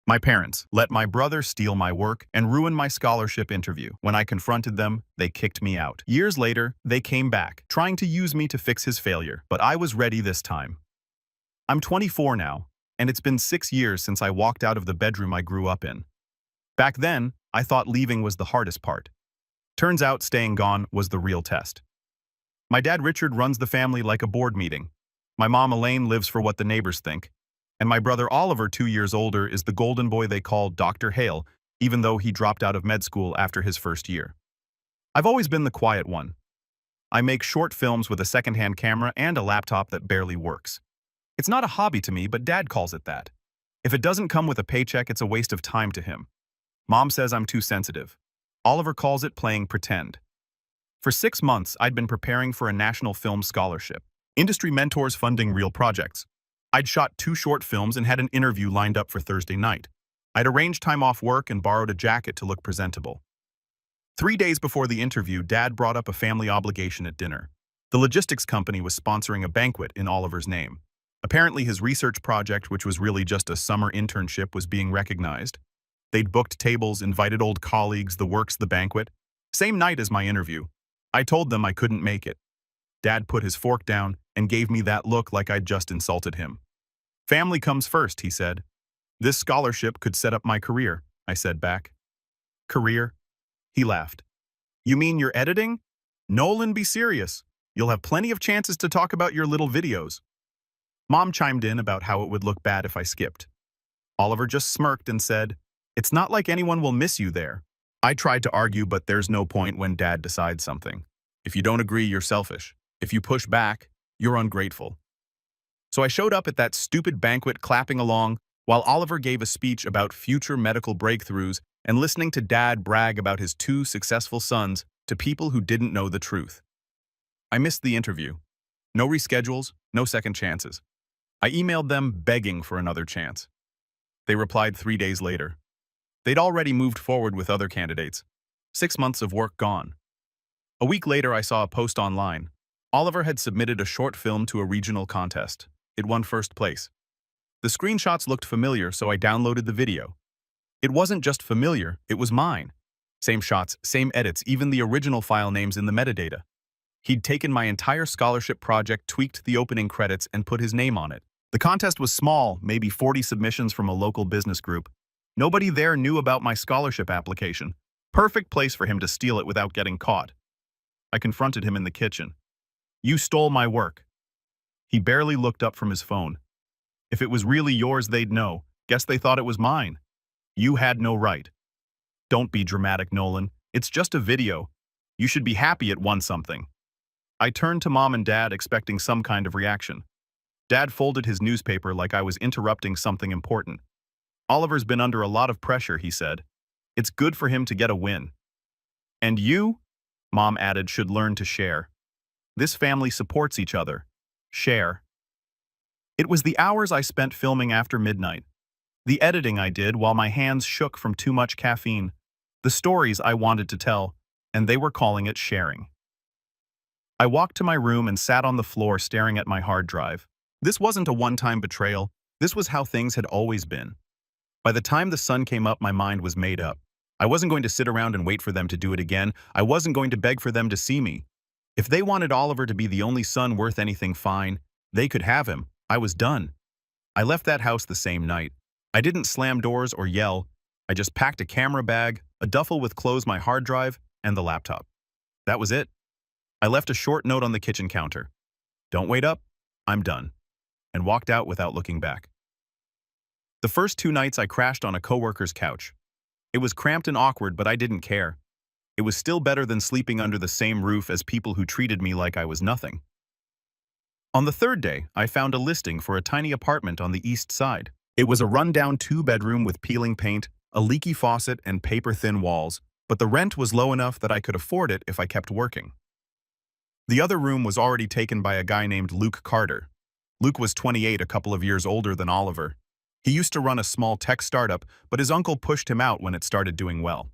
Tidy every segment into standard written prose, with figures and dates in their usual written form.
My parents let my brother steal my work and ruin my scholarship interview. When I confronted them, they kicked me out. Years later, they came back, trying to use me to fix his failure, but I was ready this time. I'm 24 now, and it's been 6 years since I walked out of the bedroom I grew up in. Back then, I thought leaving was the hardest part. Turns out staying gone was the real test. My dad Richard runs the family like a board meeting. My mom Elaine lives for what the neighbors think. And my brother Oliver, 2 years older, is the golden boy they call Dr. Hale, even though he dropped out of med school after his first year. I've always been the quiet one. I make short films with a secondhand camera and a laptop that barely works. It's not a hobby to me, but Dad calls it that. If it doesn't come with a paycheck, it's a waste of time to him. Mom says I'm too sensitive. Oliver calls it playing pretend. For 6 months, I'd been preparing for a national film scholarship. Industry mentors funding real projects. I'd shot 2 short films and had an interview lined up for Thursday night. I'd arranged time off work and borrowed a jacket to look presentable. 3 days before the interview, Dad brought up a family obligation at dinner. The logistics company was sponsoring a banquet in Oliver's name. Apparently his research project, which was really just a summer internship, was being recognized. They'd booked tables, invited old colleagues, the works, the banquet. Same night as my interview. I told them I couldn't make it. Dad put his fork down and gave me that look like I'd just insulted him. Family comes first, he said. This scholarship could set up my career, I said back. Career? He laughed. You mean you're editing? Nolan, be serious. You'll have plenty of chances to talk about your little videos. Mom chimed in about how it would look bad if I skipped. Oliver just smirked and said, It's not like anyone will miss you there. I tried to argue, but there's no point when Dad decides something. If you don't agree, you're selfish. If you push back, you're ungrateful. So I showed up at that stupid banquet clapping along while Oliver gave a speech about future medical breakthroughs and listening to Dad brag about his 2 successful sons to people who didn't know the truth. I missed the interview. No reschedules, no second chances. I emailed them begging for another chance. They replied 3 days later. They'd already moved forward with other candidates. 6 months of work gone. A week later, I saw a post online. Oliver had submitted a short film to a regional contest. It won first place. The screenshots looked familiar, so I downloaded the video. It wasn't just familiar, it was mine. Same shots, same edits, even the original file names in the metadata. He'd taken my entire scholarship project, tweaked the opening credits, and put his name on it. The contest was small, maybe 40 submissions from a local business group. Nobody there knew about my scholarship application. Perfect place for him to steal it without getting caught. I confronted him in the kitchen. You stole my work. He barely looked up from his phone. If it was really yours, they'd know. Guess they thought it was mine. You had no right. Don't be dramatic, Nolan. It's just a video. You should be happy it won something. I turned to Mom and Dad, expecting some kind of reaction. Dad folded his newspaper like I was interrupting something important. Oliver's been under a lot of pressure, he said. It's good for him to get a win. And you, Mom added, should learn to share. This family supports each other. Share. It was the hours I spent filming after midnight. The editing I did while my hands shook from too much caffeine. The stories I wanted to tell, and they were calling it sharing. I walked to my room and sat on the floor staring at my hard drive. This wasn't a one-time betrayal. This was how things had always been. By the time the sun came up, my mind was made up. I wasn't going to sit around and wait for them to do it again. I wasn't going to beg for them to see me. If they wanted Oliver to be the only son worth anything, fine. They could have him. I was done. I left that house the same night. I didn't slam doors or yell. I just packed a camera bag, a duffel with clothes, my hard drive, and the laptop. That was it. I left a short note on the kitchen counter. Don't wait up. I'm done. And walked out without looking back. The first 2 nights I crashed on a coworker's couch. It was cramped and awkward, but I didn't care. It was still better than sleeping under the same roof as people who treated me like I was nothing. On the 3rd day, I found a listing for a tiny apartment on the east side. It was a rundown 2-bedroom with peeling paint, a leaky faucet, and paper-thin walls, but the rent was low enough that I could afford it if I kept working. The other room was already taken by a guy named Luke Carter. Luke was 28, a couple of years older than Oliver. He used to run a small tech startup, but his uncle pushed him out when it started doing well.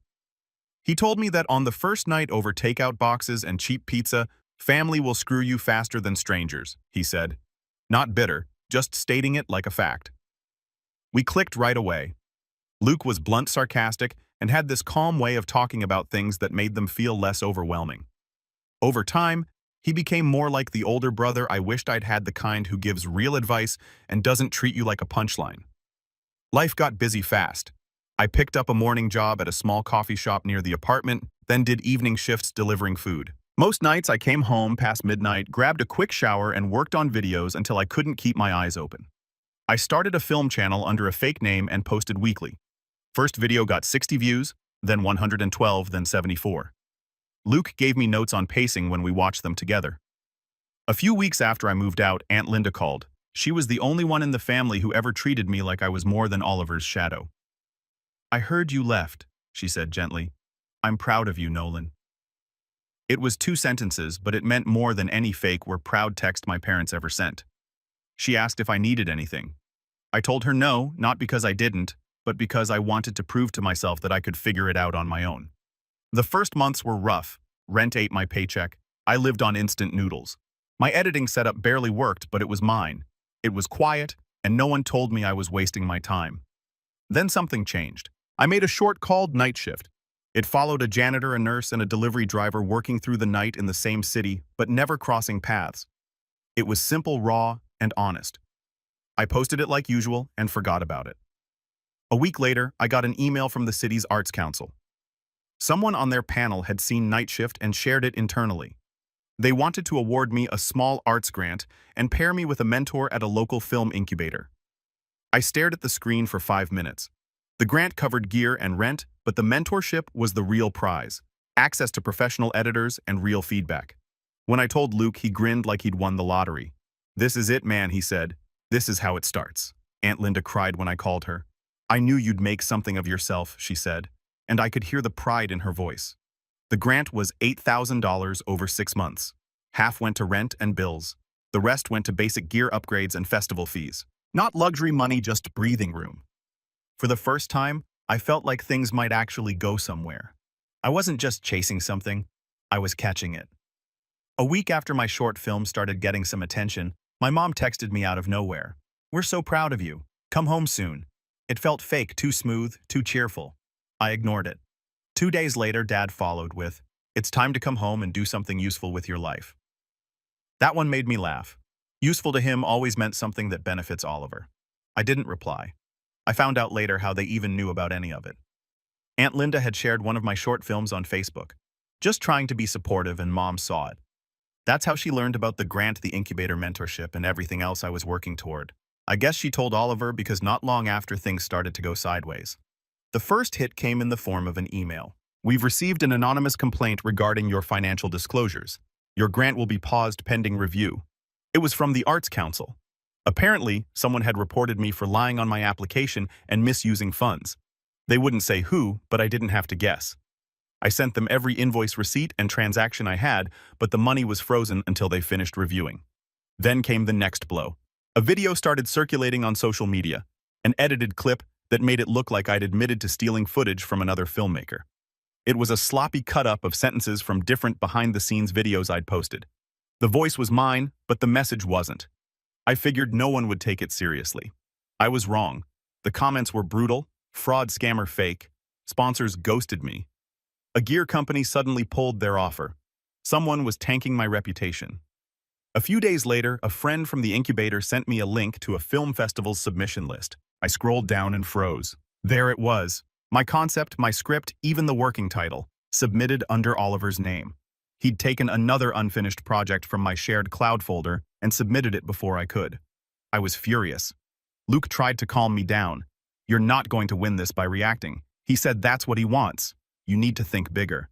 He told me that on the first night over takeout boxes and cheap pizza, family will screw you faster than strangers, he said. Not bitter, just stating it like a fact. We clicked right away. Luke was blunt sarcastic and had this calm way of talking about things that made them feel less overwhelming. Over time, he became more like the older brother I wished I'd had, the kind who gives real advice and doesn't treat you like a punchline. Life got busy fast. I picked up a morning job at a small coffee shop near the apartment, then did evening shifts delivering food. Most nights I came home past midnight, grabbed a quick shower, and worked on videos until I couldn't keep my eyes open. I started a film channel under a fake name and posted weekly. First video got 60 views, then 112, then 74. Luke gave me notes on pacing when we watched them together. A few weeks after I moved out, Aunt Linda called. She was the only one in the family who ever treated me like I was more than Oliver's shadow. "I heard you left," she said gently. "I'm proud of you, Nolan." It was 2 sentences, but it meant more than any fake "we're proud" text my parents ever sent. She asked if I needed anything. I told her no, not because I didn't, but because I wanted to prove to myself that I could figure it out on my own. The first months were rough. Rent ate my paycheck. I lived on instant noodles. My editing setup barely worked, but it was mine. It was quiet, and no one told me I was wasting my time. Then something changed. I made a short called Night Shift. It followed a janitor, a nurse, and a delivery driver working through the night in the same city, but never crossing paths. It was simple, raw, and honest. I posted it like usual and forgot about it. A week later, I got an email from the city's Arts Council. Someone on their panel had seen Night Shift and shared it internally. They wanted to award me a small arts grant and pair me with a mentor at a local film incubator. I stared at the screen for 5 minutes. The grant covered gear and rent, but the mentorship was the real prize: access to professional editors and real feedback. When I told Luke, he grinned like he'd won the lottery. "This is it, man," he said. "This is how it starts." Aunt Linda cried when I called her. "I knew you'd make something of yourself," she said, and I could hear the pride in her voice. The grant was $8,000 over 6 months. Half went to rent and bills. The rest went to basic gear upgrades and festival fees. Not luxury money, just breathing room. For the first time, I felt like things might actually go somewhere. I wasn't just chasing something, I was catching it. A week after my short film started getting some attention, my mom texted me out of nowhere. "We're so proud of you. Come home soon." It felt fake, too smooth, too cheerful. I ignored it. 2 days later, Dad followed with, "It's time to come home and do something useful with your life." That one made me laugh. Useful to him always meant something that benefits Oliver. I didn't reply. I found out later how they even knew about any of it. Aunt Linda had shared one of my short films on Facebook. Just trying to be supportive, and Mom saw it. That's how she learned about the grant, the incubator mentorship, and everything else I was working toward. I guess she told Oliver because not long after, things started to go sideways. The first hit came in the form of an email. "We've received an anonymous complaint regarding your financial disclosures. Your grant will be paused pending review." It was from the Arts Council. Apparently, someone had reported me for lying on my application and misusing funds. They wouldn't say who, but I didn't have to guess. I sent them every invoice, receipt, and transaction I had, but the money was frozen until they finished reviewing. Then came the next blow. A video started circulating on social media, an edited clip that made it look like I'd admitted to stealing footage from another filmmaker. It was a sloppy cut-up of sentences from different behind-the-scenes videos I'd posted. The voice was mine, but the message wasn't. I figured no one would take it seriously. I was wrong. The comments were brutal: fraud, scammer, fake. Sponsors ghosted me. A gear company suddenly pulled their offer. Someone was tanking my reputation. A few days later, a friend from the incubator sent me a link to a film festival's submission list. I scrolled down and froze. There it was. My concept, my script, even the working title, submitted under Oliver's name. He'd taken another unfinished project from my shared cloud folder and submitted it before I could. I was furious. Luke tried to calm me down. "You're not going to win this by reacting." He said that's what he wants. "You need to think bigger."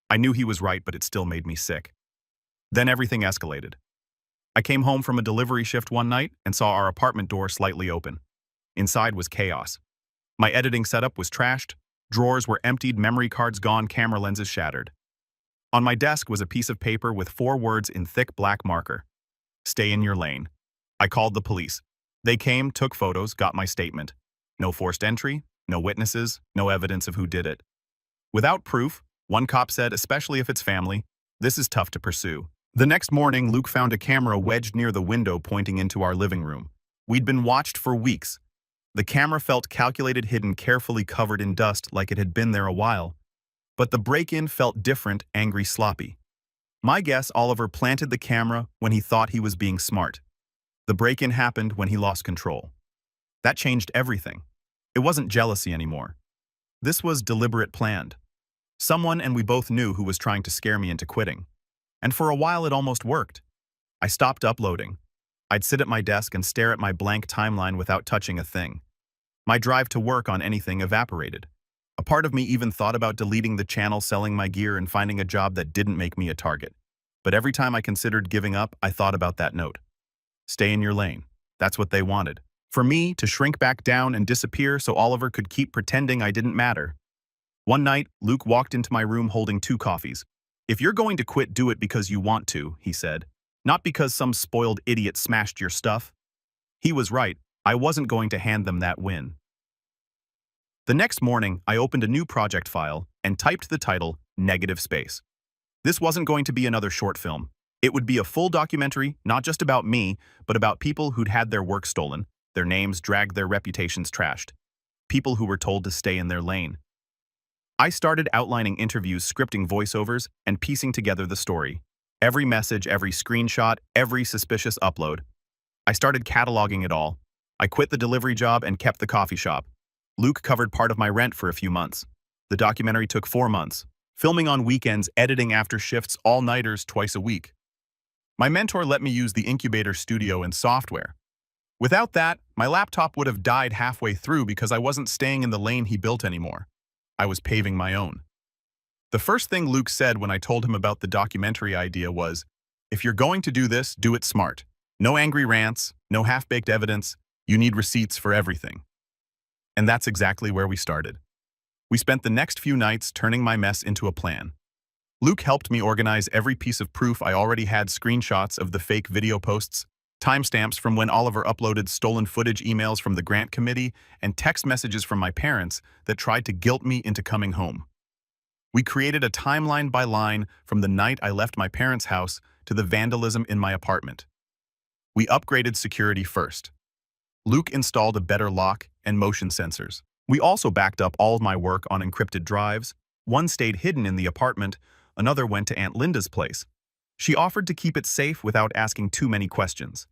I knew he was right, but it still made me sick. Then everything escalated. I came home from a delivery shift one night and saw our apartment door slightly open. Inside was chaos. My editing setup was trashed, drawers were emptied, memory cards gone, camera lenses shattered. On my desk was a piece of paper with 4 words in thick black marker: "Stay in your lane." I called the police. They came, took photos, got my statement. No forced entry, no witnesses, no evidence of who did it. Without proof, one cop said, especially if it's family, this is tough to pursue. The next morning, Luke found a camera wedged near the window pointing into our living room. We'd been watched for weeks. The camera felt calculated, hidden, carefully covered in dust like it had been there a while. But the break-in felt different, angry, sloppy. My guess, Oliver planted the camera when he thought he was being smart. The break-in happened when he lost control. That changed everything. It wasn't jealousy anymore. This was deliberate, planned. Someone, and we both knew, who was trying to scare me into quitting. And for a while it almost worked. I stopped uploading. I'd sit at my desk and stare at my blank timeline without touching a thing. My drive to work on anything evaporated. A part of me even thought about deleting the channel, selling my gear, and finding a job that didn't make me a target. But every time I considered giving up, I thought about that note. Stay in your lane. That's what they wanted. For me to shrink back down and disappear so Oliver could keep pretending I didn't matter. One night, Luke walked into my room holding 2 coffees. "If you're going to quit, do it because you want to," he said. "Not because some spoiled idiot smashed your stuff." He was right. I wasn't going to hand them that win. The next morning, I opened a new project file and typed the title, Negative Space. This wasn't going to be another short film. It would be a full documentary, not just about me, but about people who'd had their work stolen, their names dragged, their reputations trashed. People who were told to stay in their lane. I started outlining interviews, scripting voiceovers, and piecing together the story. Every message, every screenshot, every suspicious upload. I started cataloging it all. I quit the delivery job and kept the coffee shop. Luke covered part of my rent for a few months. The documentary took 4 months. Filming on weekends, editing after shifts, all-nighters twice a week. My mentor let me use the incubator studio and software. Without that, my laptop would have died halfway through because I wasn't staying in the lane he built anymore. I was paving my own. The first thing Luke said when I told him about the documentary idea was, "If you're going to do this, do it smart. No angry rants, no half-baked evidence. You need receipts for everything." And that's exactly where we started. We spent the next few nights turning my mess into a plan. Luke helped me organize every piece of proof. I already had screenshots of the fake video posts, timestamps from when Oliver uploaded stolen footage, emails from the grant committee, and text messages from my parents that tried to guilt me into coming home. We created a timeline by line from the night I left my parents' house to the vandalism in my apartment. We upgraded security first. Luke installed a better lock and motion sensors. We also backed up all of my work on encrypted drives. One stayed hidden in the apartment, another went to Aunt Linda's place. She offered to keep it safe without asking too many questions.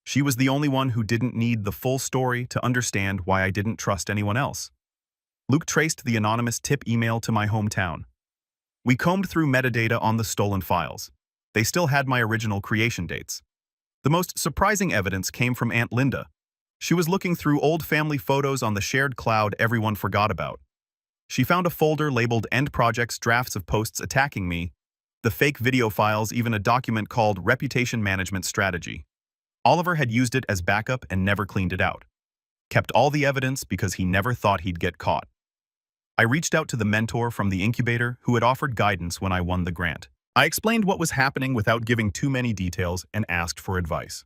She was the only one who didn't need the full story to understand why I didn't trust anyone else. Luke traced the anonymous tip email to my hometown. We combed through metadata on the stolen files. They still had my original creation dates. The most surprising evidence came from Aunt Linda. She was looking through old family photos on the shared cloud everyone forgot about. She found a folder labeled End Projects, drafts of posts attacking me, the fake video files, even a document called Reputation Management Strategy. Oliver had used it as backup and never cleaned it out. Kept all the evidence because he never thought he'd get caught. I reached out to the mentor from the incubator who had offered guidance when I won the grant. I explained what was happening without giving too many details and asked for advice.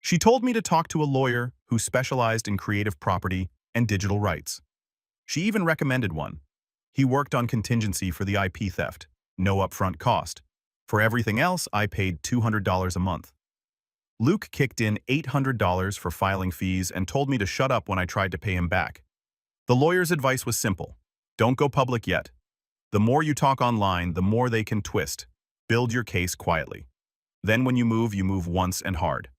She told me to talk to a lawyer who specialized in creative property and digital rights. She even recommended one. He worked on contingency for the IP theft, no upfront cost. For everything else, I paid $200 a month. Luke kicked in $800 for filing fees and told me to shut up when I tried to pay him back. The lawyer's advice was simple. Don't go public yet. The more you talk online, the more they can twist. Build your case quietly. Then when you move once and hard.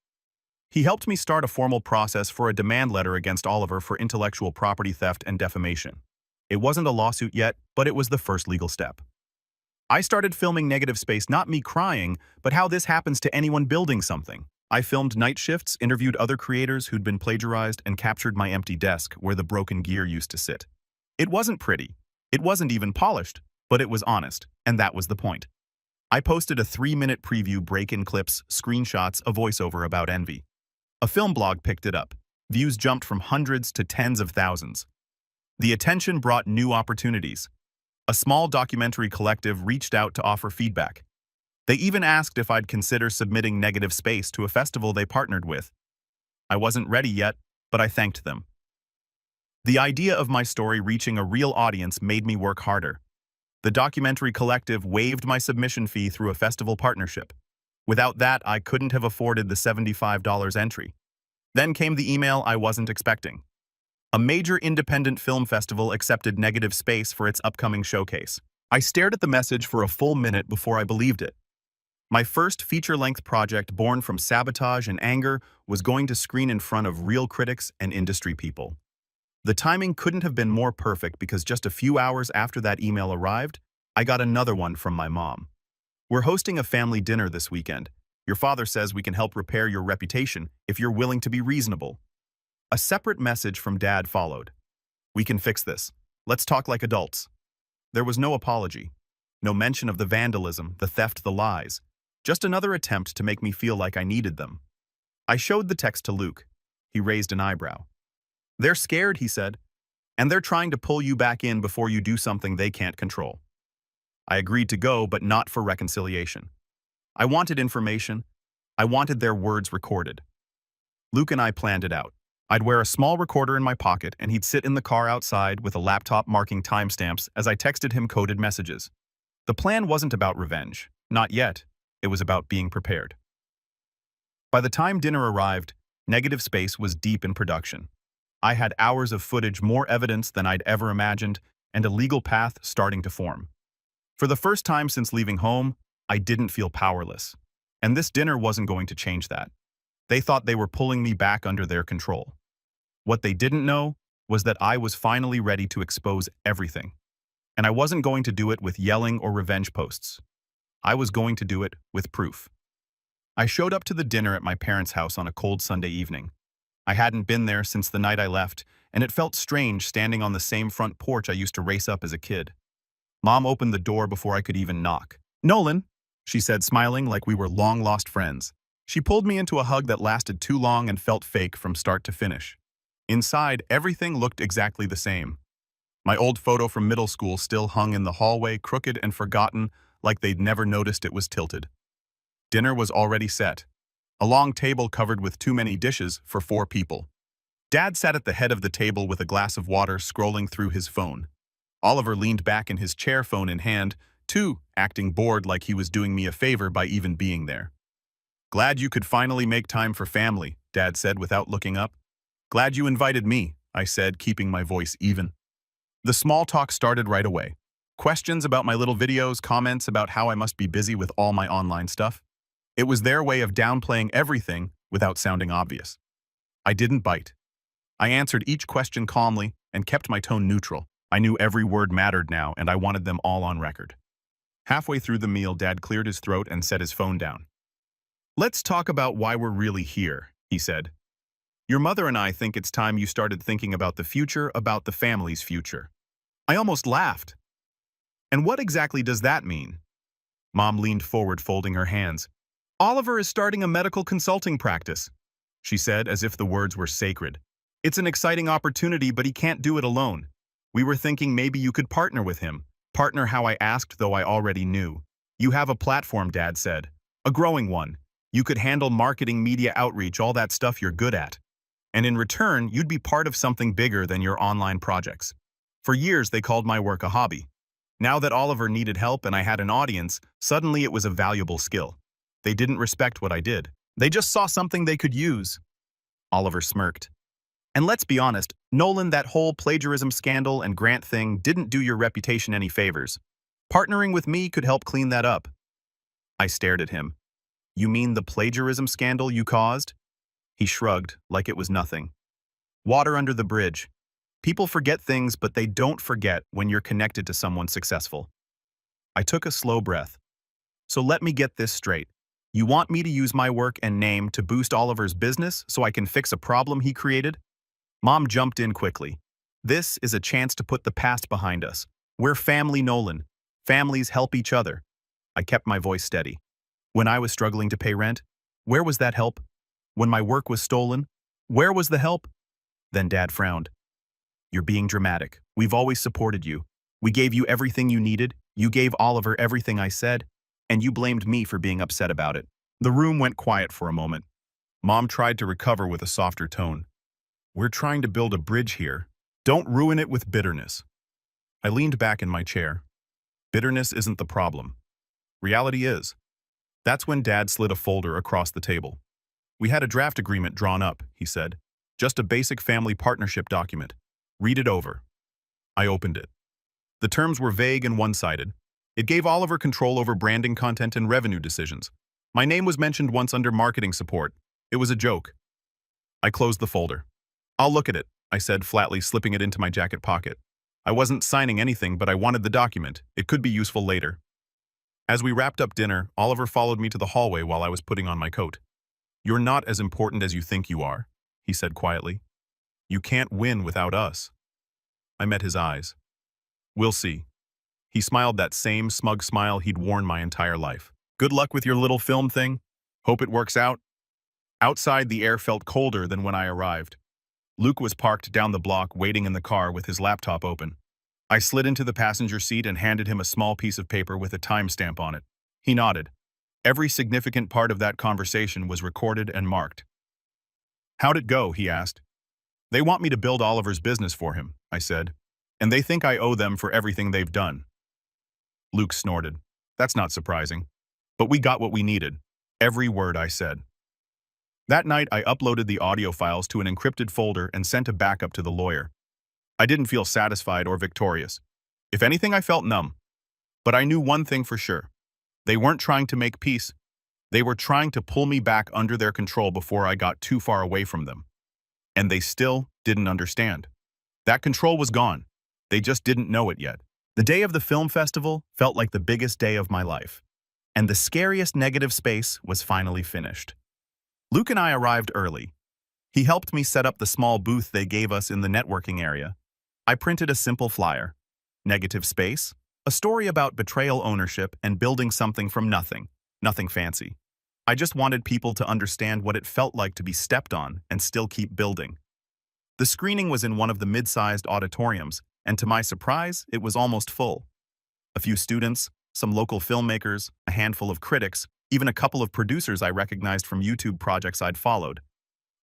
He helped me start a formal process for a demand letter against Oliver for intellectual property theft and defamation. It wasn't a lawsuit yet, but it was the first legal step. I started filming Negative Space, not me crying, but how this happens to anyone building something. I filmed night shifts, interviewed other creators who'd been plagiarized, and captured my empty desk where the broken gear used to sit. It wasn't pretty. It wasn't even polished, but it was honest, and that was the point. I posted a 3-minute preview, break-in clips, screenshots, a voiceover about envy. A film blog picked it up. Views jumped from hundreds to tens of thousands. The attention brought new opportunities. A small documentary collective reached out to offer feedback. They even asked if I'd consider submitting Negative Space to a festival they partnered with. I wasn't ready yet, but I thanked them. The idea of my story reaching a real audience made me work harder. The documentary collective waived my submission fee through a festival partnership. Without that, I couldn't have afforded the $75 entry. Then came the email I wasn't expecting. A major independent film festival accepted Negative Space for its upcoming showcase. I stared at the message for a full minute before I believed it. My first feature-length project, born from sabotage and anger, was going to screen in front of real critics and industry people. The timing couldn't have been more perfect because just a few hours after that email arrived, I got another one from my mom. "We're hosting a family dinner this weekend. Your father says we can help repair your reputation if you're willing to be reasonable." A separate message from Dad followed. "We can fix this. Let's talk like adults." There was no apology. No mention of the vandalism, the theft, the lies. Just another attempt to make me feel like I needed them. I showed the text to Luke. He raised an eyebrow. "They're scared," he said, "and they're trying to pull you back in before you do something they can't control." I agreed to go, but not for reconciliation. I wanted information. I wanted their words recorded. Luke and I planned it out. I'd wear a small recorder in my pocket, and he'd sit in the car outside with a laptop marking timestamps as I texted him coded messages. The plan wasn't about revenge. Not yet. It was about being prepared. By the time dinner arrived, Negative Space was deep in production. I had hours of footage, more evidence than I'd ever imagined, and a legal path starting to form. For the first time since leaving home, I didn't feel powerless. And this dinner wasn't going to change that. They thought they were pulling me back under their control. What they didn't know was that I was finally ready to expose everything. And I wasn't going to do it with yelling or revenge posts. I was going to do it with proof. I showed up to the dinner at my parents' house on a cold Sunday evening. I hadn't been there since the night I left, and it felt strange standing on the same front porch I used to race up as a kid. Mom opened the door before I could even knock. "Nolan," she said, smiling like we were long-lost friends. She pulled me into a hug that lasted too long and felt fake from start to finish. Inside, everything looked exactly the same. My old photo from middle school still hung in the hallway, crooked and forgotten, like they'd never noticed it was tilted. Dinner was already set. A long table covered with too many dishes for 4 people. Dad sat at the head of the table with a glass of water, scrolling through his phone. Oliver leaned back in his chair, phone in hand, too, acting bored like he was doing me a favor by even being there. "Glad you could finally make time for family," Dad said without looking up. "Glad you invited me," I said, keeping my voice even. The small talk started right away. Questions about my little videos, comments about how I must be busy with all my online stuff. It was their way of downplaying everything without sounding obvious. I didn't bite. I answered each question calmly and kept my tone neutral. I knew every word mattered now, and I wanted them all on record. Halfway through the meal, Dad cleared his throat and set his phone down. "Let's talk about why we're really here," he said. "Your mother and I think it's time you started thinking about the future, about the family's future." I almost laughed. "And what exactly does that mean?" Mom leaned forward, folding her hands. "Oliver is starting a medical consulting practice," she said, as if the words were sacred. "It's an exciting opportunity, but he can't do it alone. We were thinking maybe you could partner with him." Partner, how I asked, though I already knew. "You have a platform," Dad said. "A growing one. You could handle marketing, media outreach, all that stuff you're good at. And in return, you'd be part of something bigger than your online projects." For years, they called my work a hobby. Now that Oliver needed help and I had an audience, suddenly it was a valuable skill. They didn't respect what I did. They just saw something they could use. Oliver smirked. "And let's be honest, Nolan, that whole plagiarism scandal and grant thing didn't do your reputation any favors. Partnering with me could help clean that up." I stared at him. "You mean the plagiarism scandal you caused?" He shrugged, like it was nothing. "Water under the bridge. People forget things, but they don't forget when you're connected to someone successful." I took a slow breath. "So let me get this straight. You want me to use my work and name to boost Oliver's business so I can fix a problem he created?" Mom jumped in quickly. "This is a chance to put the past behind us. We're family, Nolan. Families help each other." I kept my voice steady. "When I was struggling to pay rent, where was that help? When my work was stolen, where was the help?" Then Dad frowned. "You're being dramatic. We've always supported you. We gave you everything you needed. You gave Oliver everything I said, and you blamed me for being upset about it." The room went quiet for a moment. Mom tried to recover with a softer tone. "We're trying to build a bridge here. Don't ruin it with bitterness." I leaned back in my chair. Bitterness isn't the problem. Reality is. That's when Dad slid a folder across the table. "We had a draft agreement drawn up," he said. Just a basic family partnership document. Read it over. I opened it. The terms were vague and one-sided. It gave Oliver control over branding content and revenue decisions. My name was mentioned once under marketing support. It was a joke. I closed the folder. I'll look at it, I said, flatly slipping it into my jacket pocket. I wasn't signing anything, but I wanted the document. It could be useful later. As we wrapped up dinner, Oliver followed me to the hallway while I was putting on my coat. "You're not as important as you think you are," he said quietly. "You can't win without us." I met his eyes. "We'll see." He smiled that same smug smile he'd worn my entire life. "Good luck with your little film thing. Hope it works out." Outside, the air felt colder than when I arrived. Luke was parked down the block waiting in the car with his laptop open. I slid into the passenger seat and handed him a small piece of paper with a timestamp on it. He nodded. Every significant part of that conversation was recorded and marked. "How'd it go?" he asked. "They want me to build Oliver's business for him," I said, "and they think I owe them for everything they've done." Luke snorted. "That's not surprising. But we got what we needed." Every word I said. That night, I uploaded the audio files to an encrypted folder and sent a backup to the lawyer. I didn't feel satisfied or victorious. If anything, I felt numb. But I knew one thing for sure. They weren't trying to make peace. They were trying to pull me back under their control before I got too far away from them. And they still didn't understand. That control was gone. They just didn't know it yet. The day of the film festival felt like the biggest day of my life. And the scariest negative space was finally finished. Luke and I arrived early. He helped me set up the small booth they gave us in the networking area. I printed a simple flyer. Negative space, a story about betrayal, ownership, and building something from nothing. Nothing fancy. I just wanted people to understand what it felt like to be stepped on and still keep building. The screening was in one of the mid-sized auditoriums, and to my surprise, it was almost full. A few students, some local filmmakers, a handful of critics, even a couple of producers I recognized from YouTube projects I'd followed.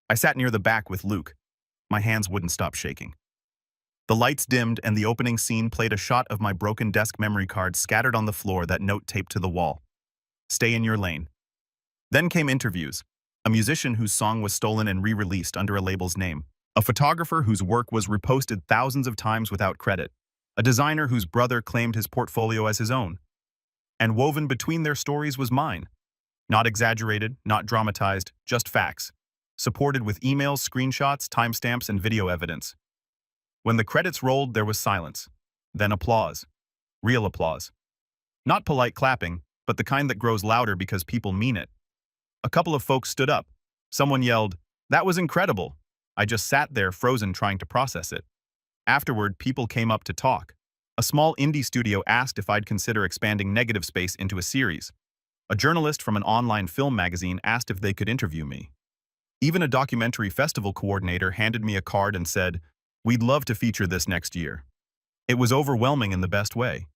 I sat near the back with Luke. My hands wouldn't stop shaking. The lights dimmed and the opening scene played a shot of my broken desk memory card scattered on the floor, that note taped to the wall. "Stay in your lane." Then came interviews. A musician whose song was stolen and re-released under a label's name. A photographer whose work was reposted thousands of times without credit. A designer whose brother claimed his portfolio as his own. And woven between their stories was mine. Not exaggerated, not dramatized, just facts. Supported with emails, screenshots, timestamps, and video evidence. When the credits rolled, there was silence. Then applause. Real applause. Not polite clapping, but the kind that grows louder because people mean it. A couple of folks stood up. Someone yelled, "That was incredible." I just sat there frozen, trying to process it. Afterward, people came up to talk. A small indie studio asked if I'd consider expanding Negative Space into a series. A journalist from an online film magazine asked if they could interview me. Even a documentary festival coordinator handed me a card and said, "We'd love to feature this next year." It was overwhelming in the best way.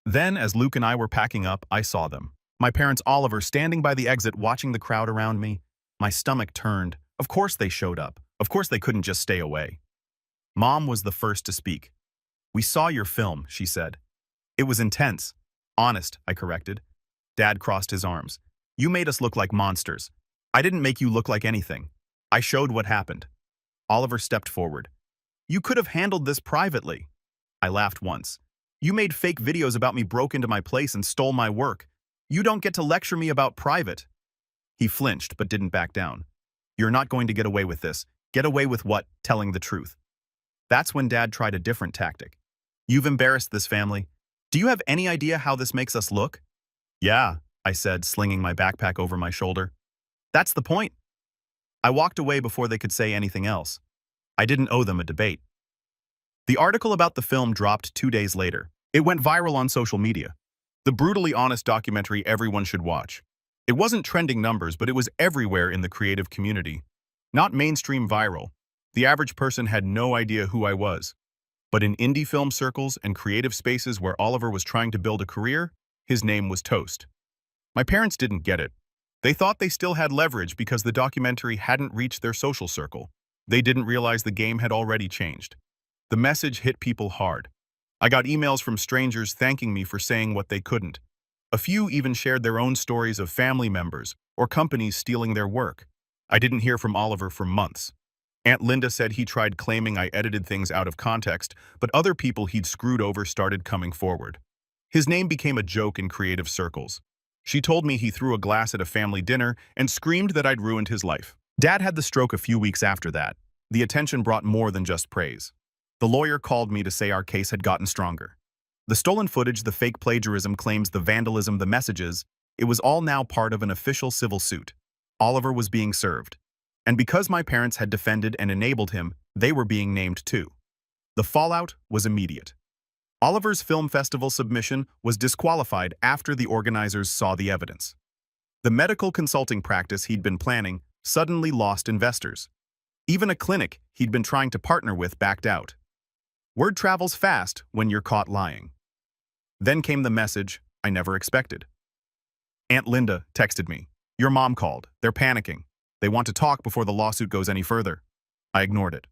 Then, as Luke and I were packing up, I saw them. My parents, Oliver, standing by the exit watching the crowd around me. My stomach turned. Of course they showed up. Of course they couldn't just stay away. Mom was the first to speak. "We saw your film," she said. "It was intense." "Honest," I corrected. Dad crossed his arms. "You made us look like monsters. I didn't make you look like anything. I showed what happened." Oliver stepped forward. "You could have handled this privately." I laughed once. "You made fake videos about me, broke into my place, and stole my work. You don't get to lecture me about private." He flinched but didn't back down. "You're not going to get away with this." "Get away with what?" "Telling the truth." That's when Dad tried a different tactic. "You've embarrassed this family. Do you have any idea how this makes us look?" "Yeah," I said, slinging my backpack over my shoulder. "That's the point." I walked away before they could say anything else. I didn't owe them a debate. The article about the film dropped 2 days later. It went viral on social media. The brutally honest documentary everyone should watch. It wasn't trending numbers, but it was everywhere in the creative community. Not mainstream viral. The average person had no idea who I was. But in indie film circles and creative spaces where Oliver was trying to build a career, his name was toast. My parents didn't get it. They thought they still had leverage because the documentary hadn't reached their social circle. They didn't realize the game had already changed. The message hit people hard. I got emails from strangers thanking me for saying what they couldn't. A few even shared their own stories of family members or companies stealing their work. I didn't hear from Oliver for months. Aunt Linda said he tried claiming I edited things out of context, but other people he'd screwed over started coming forward. His name became a joke in creative circles. She told me he threw a glass at a family dinner and screamed that I'd ruined his life. Dad had the stroke a few weeks after that. The attention brought more than just praise. The lawyer called me to say our case had gotten stronger. The stolen footage, the fake plagiarism claims, the vandalism, the messages, it was all now part of an official civil suit. Oliver was being served. And because my parents had defended and enabled him, they were being named too. The fallout was immediate. Oliver's film festival submission was disqualified after the organizers saw the evidence. The medical consulting practice he'd been planning suddenly lost investors. Even a clinic he'd been trying to partner with backed out. Word travels fast when you're caught lying. Then came the message I never expected. Aunt Linda texted me. Your mom called. They're panicking. They want to talk before the lawsuit goes any further. I ignored it.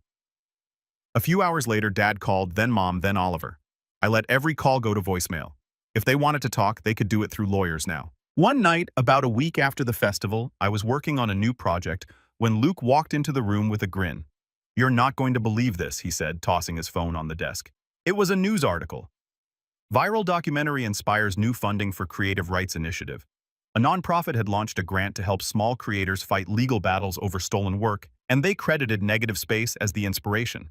A few hours later, Dad called, then Mom, then Oliver. I let every call go to voicemail. If they wanted to talk, they could do it through lawyers now. One night, about a week after the festival, I was working on a new project when Luke walked into the room with a grin. You're not going to believe this, he said, tossing his phone on the desk. It was a news article. Viral documentary inspires new funding for Creative Rights Initiative. A nonprofit had launched a grant to help small creators fight legal battles over stolen work, and they credited Negative Space as the inspiration.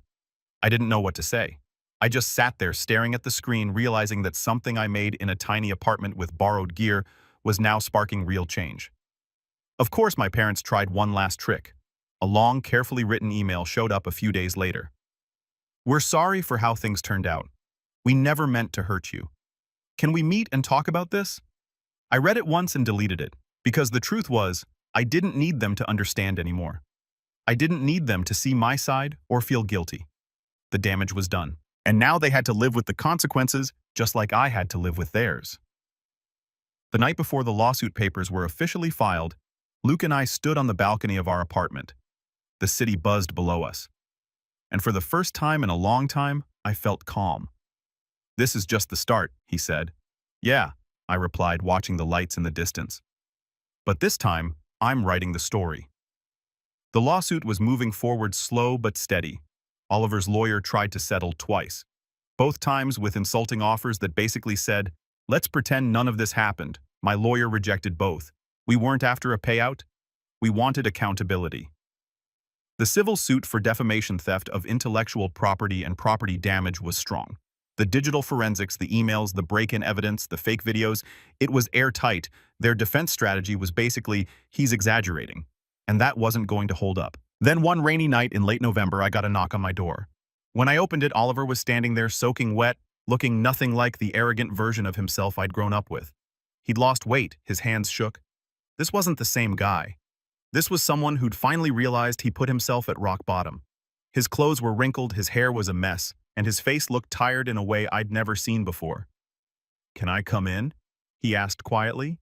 I didn't know what to say. I just sat there staring at the screen, realizing that something I made in a tiny apartment with borrowed gear was now sparking real change. Of course, my parents tried one last trick. A long, carefully written email showed up a few days later. We're sorry for how things turned out. We never meant to hurt you. Can we meet and talk about this? I read it once and deleted it, because the truth was, I didn't need them to understand anymore. I didn't need them to see my side or feel guilty. The damage was done, and now they had to live with the consequences just like I had to live with theirs. The night before the lawsuit papers were officially filed, Luke and I stood on the balcony of our apartment. The city buzzed below us. And for the first time in a long time, I felt calm. This is just the start, he said. Yeah, I replied, watching the lights in the distance. But this time, I'm writing the story. The lawsuit was moving forward slow but steady. Oliver's lawyer tried to settle twice, both times with insulting offers that basically said, let's pretend none of this happened. My lawyer rejected both. We weren't after a payout. We wanted accountability. The civil suit for defamation, theft of intellectual property and property damage was strong. The digital forensics, the emails, the break-in evidence, the fake videos, it was airtight. Their defense strategy was basically, he's exaggerating. And that wasn't going to hold up. Then one rainy night in late November, I got a knock on my door. When I opened it, Oliver was standing there soaking wet, looking nothing like the arrogant version of himself I'd grown up with. He'd lost weight, his hands shook. This wasn't the same guy. This was someone who'd finally realized he put himself at rock bottom. His clothes were wrinkled, his hair was a mess, and his face looked tired in a way I'd never seen before. Can I come in? He asked quietly.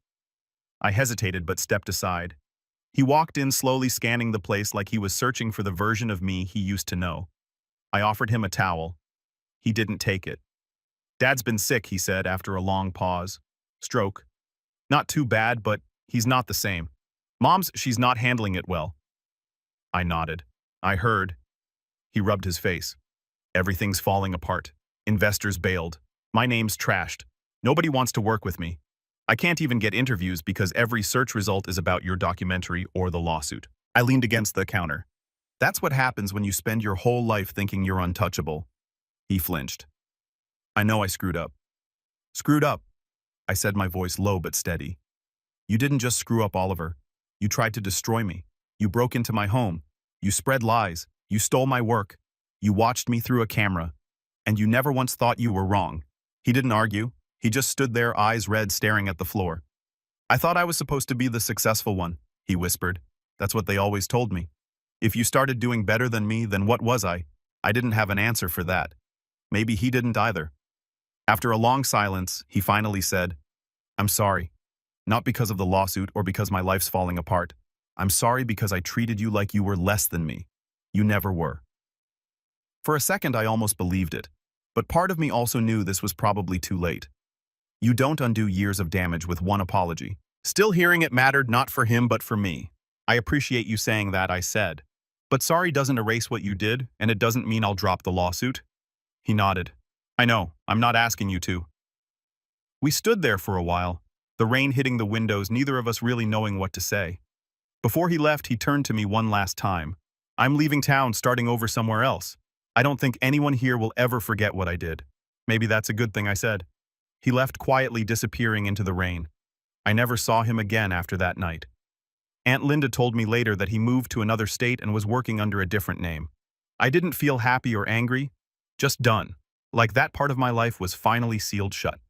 I hesitated but stepped aside. He walked in, slowly scanning the place like he was searching for the version of me he used to know. I offered him a towel. He didn't take it. Dad's been sick, he said after a long pause. Stroke. Not too bad, but he's not the same. Mom's, she's not handling it well. I nodded. I heard. He rubbed his face. Everything's falling apart. Investors bailed. My name's trashed. Nobody wants to work with me. I can't even get interviews because every search result is about your documentary or the lawsuit. I leaned against the counter. That's what happens when you spend your whole life thinking you're untouchable. He flinched. I know I screwed up. Screwed up, I said, my voice low but steady. You didn't just screw up, Oliver. You tried to destroy me. You broke into my home. You spread lies. You stole my work. You watched me through a camera. And you never once thought you were wrong. He didn't argue. He just stood there, eyes red, staring at the floor. I thought I was supposed to be the successful one, he whispered. That's what they always told me. If you started doing better than me, then what was I? I didn't have an answer for that. Maybe he didn't either. After a long silence, he finally said, I'm sorry. Not because of the lawsuit or because my life's falling apart. I'm sorry because I treated you like you were less than me. You never were. For a second, I almost believed it. But part of me also knew this was probably too late. You don't undo years of damage with one apology. Still, hearing it mattered not for him but for me. I appreciate you saying that, I said. But sorry doesn't erase what you did, and it doesn't mean I'll drop the lawsuit. He nodded. I know, I'm not asking you to. We stood there for a while, the rain hitting the windows, neither of us really knowing what to say. Before he left, he turned to me one last time. I'm leaving town, starting over somewhere else. I don't think anyone here will ever forget what I did. Maybe that's a good thing, I said. He left quietly, disappearing into the rain. I never saw him again after that night. Aunt Linda told me later that he moved to another state and was working under a different name. I didn't feel happy or angry, just done. Like that part of my life was finally sealed shut.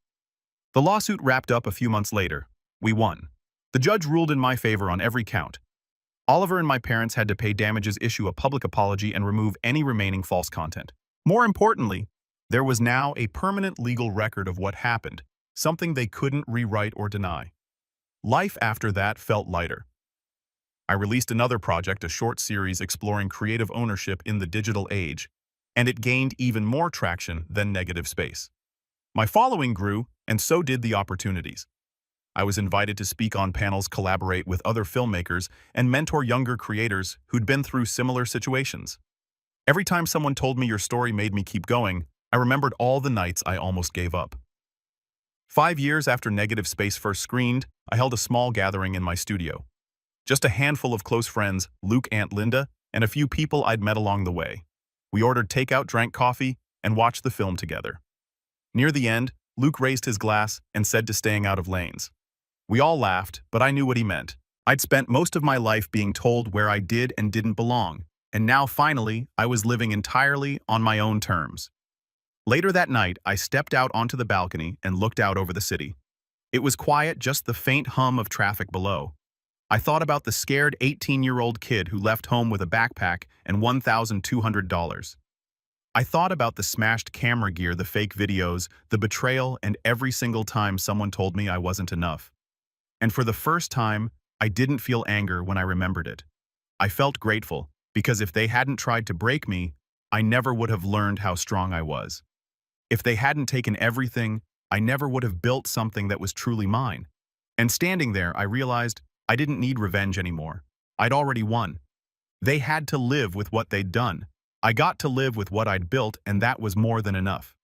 The lawsuit wrapped up a few months later. We won. The judge ruled in my favor on every count. Oliver and my parents had to pay damages, issue a public apology, and remove any remaining false content. More importantly, there was now a permanent legal record of what happened, something they couldn't rewrite or deny. Life after that felt lighter. I released another project, a short series exploring creative ownership in the digital age, and it gained even more traction than Negative Space. My following grew, and so did the opportunities. I was invited to speak on panels, collaborate with other filmmakers, and mentor younger creators who'd been through similar situations. Every time someone told me your story made me keep going, I remembered all the nights I almost gave up. 5 years after Negative Space first screened, I held a small gathering in my studio. Just a handful of close friends, Luke, Aunt Linda, and a few people I'd met along the way. We ordered takeout, drank coffee, and watched the film together. Near the end, Luke raised his glass and said to staying out of lanes. We all laughed, but I knew what he meant. I'd spent most of my life being told where I did and didn't belong, and now finally, I was living entirely on my own terms. Later that night, I stepped out onto the balcony and looked out over the city. It was quiet, just the faint hum of traffic below. I thought about the scared 18-year-old kid who left home with a backpack and $1,200. I thought about the smashed camera gear, the fake videos, the betrayal, and every single time someone told me I wasn't enough. And for the first time, I didn't feel anger when I remembered it. I felt grateful, because if they hadn't tried to break me, I never would have learned how strong I was. If they hadn't taken everything, I never would have built something that was truly mine. And standing there, I realized I didn't need revenge anymore. I'd already won. They had to live with what they'd done. I got to live with what I'd built, and that was more than enough.